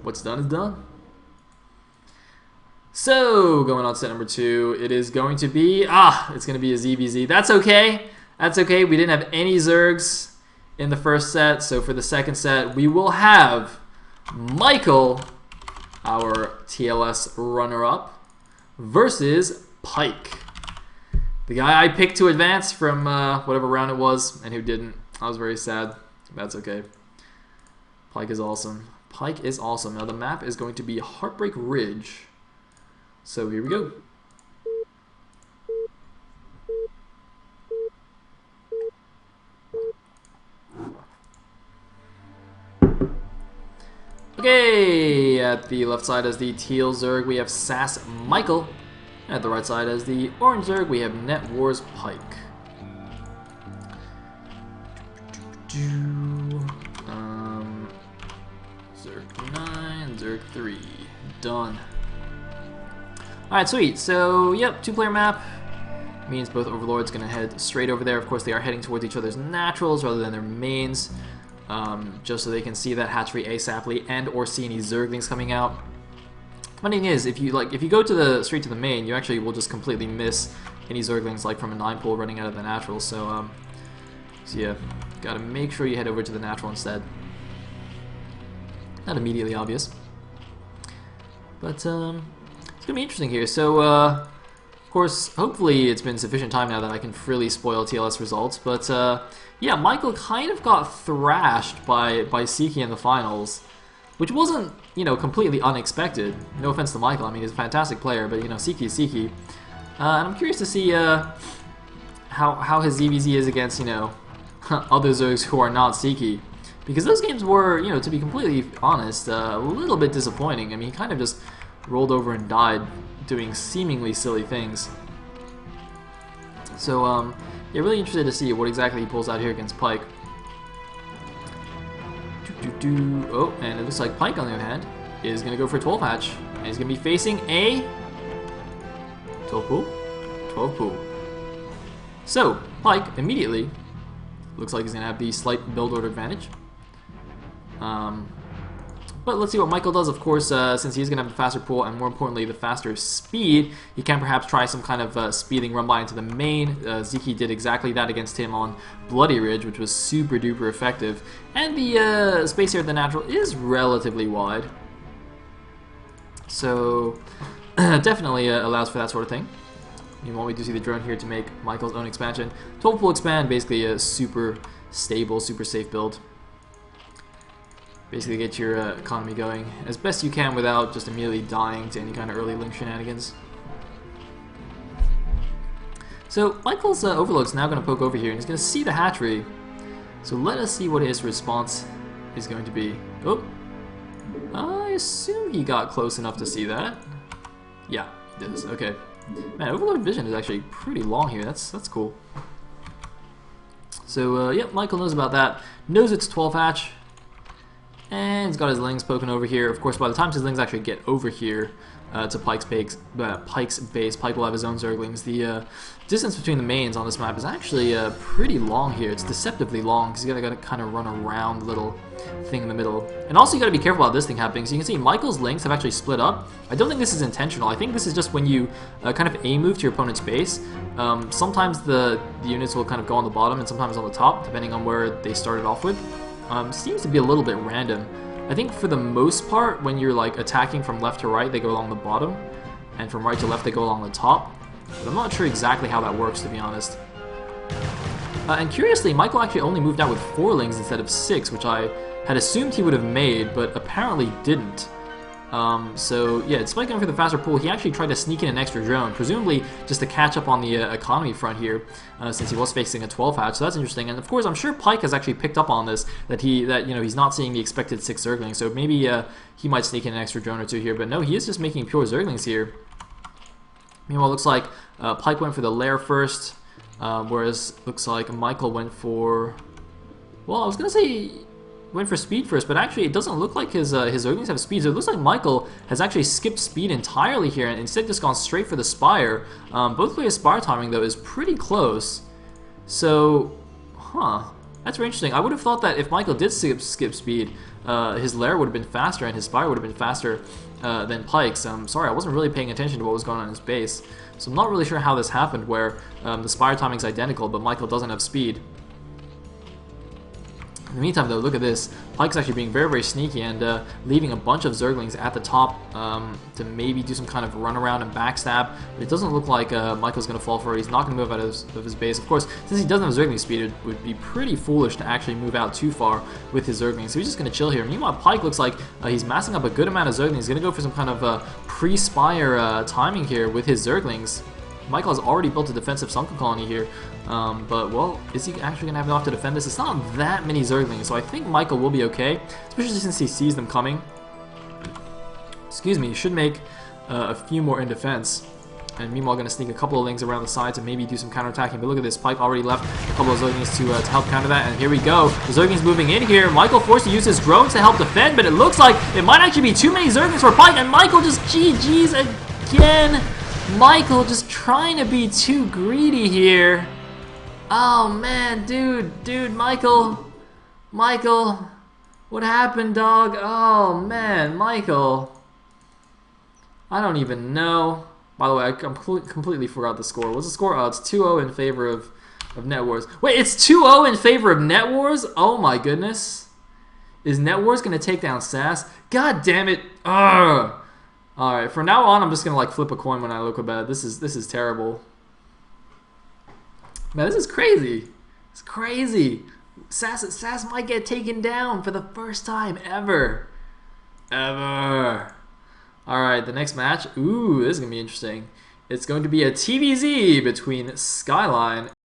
what's done is done. So, going on set number 2, it is going to be, it's going to be a ZBZ. That's okay. That's okay. We didn't have any Zergs in the first set, so for the second set, we will have Michael, our TLS runner-up, versus Pike, the guy I picked to advance from whatever round it was, and who didn't. I was very sad. That's okay. Pike is awesome. Pike is awesome. Now the map is going to be Heartbreak Ridge. So here we go. Okay, at the left side as the teal Zerg, we have Sass Michael. At the right side as the orange Zerg, we have Net Wars Pike. Zerg 9, Zerg 3. Done. Alright, sweet. So, yep, 2-player map. Means both Overlords going to head straight over there. Of course, they are heading towards each other's naturals rather than their mains. Just so they can see that hatchery ASAPly and or see any Zerglings coming out. Funny thing is, if you go to the straight to the main, you actually will just completely miss any Zerglings like from a 9-pool running out of the natural. So yeah, gotta make sure you head over to the natural instead. Not immediately obvious, but it's gonna be interesting here. So of course, hopefully it's been sufficient time now that I can freely spoil TLS results. But yeah, Michael kind of got thrashed by Siki in the finals, which wasn't, you know, completely unexpected. No offense to Michael, I mean, he's a fantastic player, but, you know, Siki is Siki. And I'm curious to see how his ZVZ is against, you know, other Zergs who are not Siki. Because those games were, you know, to be completely honest, a little bit disappointing. I mean, he kind of just rolled over and died doing seemingly silly things. So, yeah, really interested to see what exactly he pulls out here against Pike. Oh, and it looks like Pike, on the other hand, is going to go for a 12 hatch. And he's going to be facing a 12 pool? 12 pool. So, Pike immediately looks like he's going to have the slight build order advantage. But let's see what Michael does. Of course, since he's going to have the faster pool and more importantly the faster speed, he can perhaps try some kind of speeding run by into the main. Ziki did exactly that against him on Bloody Ridge, which was super duper effective. And the space here at the natural is relatively wide. So definitely allows for that sort of thing. Meanwhile, we do see the drone here to make Michael's own expansion. 12 pool expand, basically a super stable, super safe build. Basically get your economy going as best you can without just immediately dying to any kind of early link shenanigans. So Michael's Overlord's now going to poke over here and he's going to see the hatchery. So let us see what his response is going to be. Oh, I assume he got close enough to see that. Yeah, he does. Okay. Man, Overlord vision is actually pretty long here. That's cool. So yep, Michael knows about that. Knows it's 12 hatch. And he's got his lings poking over here. Of course, by the time his lings actually get over here to Pike's base, Pike will have his own Zerglings. The distance between the mains on this map is actually pretty long here. It's deceptively long because you gotta kind of run around the little thing in the middle. And also you gotta be careful about this thing happening. So you can see Michael's lings have actually split up. I don't think this is intentional. I think this is just when you kind of A-move to your opponent's base. Sometimes the units will kind of go on the bottom and sometimes on the top, depending on where they started off with. Seems to be a little bit random. I think for the most part, when you're like attacking from left to right, they go along the bottom, and from right to left, they go along the top. But I'm not sure exactly how that works, to be honest. And curiously, Michael actually only moved out with 4 lings instead of 6, which I had assumed he would have made, but apparently didn't. So yeah, despite going for the faster pool, he actually tried to sneak in an extra drone, presumably just to catch up on the economy front here, since he was facing a 12 hatch. So that's interesting. And of course, I'm sure Pike has actually picked up on this, that you know, he's not seeing the expected 6 Zerglings. So maybe he might sneak in an extra drone or 2 here. But no, he is just making pure Zerglings here. Meanwhile, it looks like Pike went for the lair first, whereas looks like Michael went for, well, I was gonna say went for speed first, but actually it doesn't look like his Zerglings have speed. So it looks like Michael has actually skipped speed entirely here and instead just gone straight for the Spire. Both players' Spire timing though is pretty close. So, that's very interesting. I would have thought that if Michael did skip speed, his lair would have been faster and his Spire would have been faster than Pike's. Sorry, I wasn't really paying attention to what was going on in his base. So I'm not really sure how this happened where the Spire timing is identical, but Michael doesn't have speed. In the meantime, though, look at this. Pike's actually being very, very sneaky and leaving a bunch of Zerglings at the top to maybe do some kind of run around and backstab. But it doesn't look like Michael's going to fall for it. He's not going to move out of his base. Of course, since he doesn't have Zergling speed, it would be pretty foolish to actually move out too far with his Zerglings. So he's just going to chill here. Meanwhile, Pike looks like he's massing up a good amount of Zerglings. He's going to go for some kind of pre-Spire timing here with his Zerglings. Michael has already built a defensive sunken colony here, but, well, is he actually going to have enough to defend this? It's not that many Zerglings, so I think Michael will be okay, especially since he sees them coming. Excuse me, he should make a few more in defense. And meanwhile, going to sneak a couple of lings around the sides and maybe do some counterattacking. But look at this, Pike already left a couple of Zerglings to help counter that. And here we go, the Zerglings moving in here. Michael forced to use his drones to help defend, but it looks like it might actually be too many Zerglings for Pike, and Michael just GG's again. Michael just trying to be too greedy here. Oh man, dude, Michael, what happened, dog? Oh man, Michael, I don't even know. By the way, I completely forgot the score. What's the score? Oh, it's 2-0 in favor of Net Wars. Wait, it's 2-0 in favor of Net Wars? Oh my goodness. Is Net Wars gonna take down SAS? God damn it. Ugh. Alright, from now on, I'm just gonna like flip a coin when I look about it. This is terrible. Man, this is crazy. It's crazy. SAS might get taken down for the first time ever. Alright, the next match. Ooh, this is gonna be interesting. It's going to be a TVZ between Skyline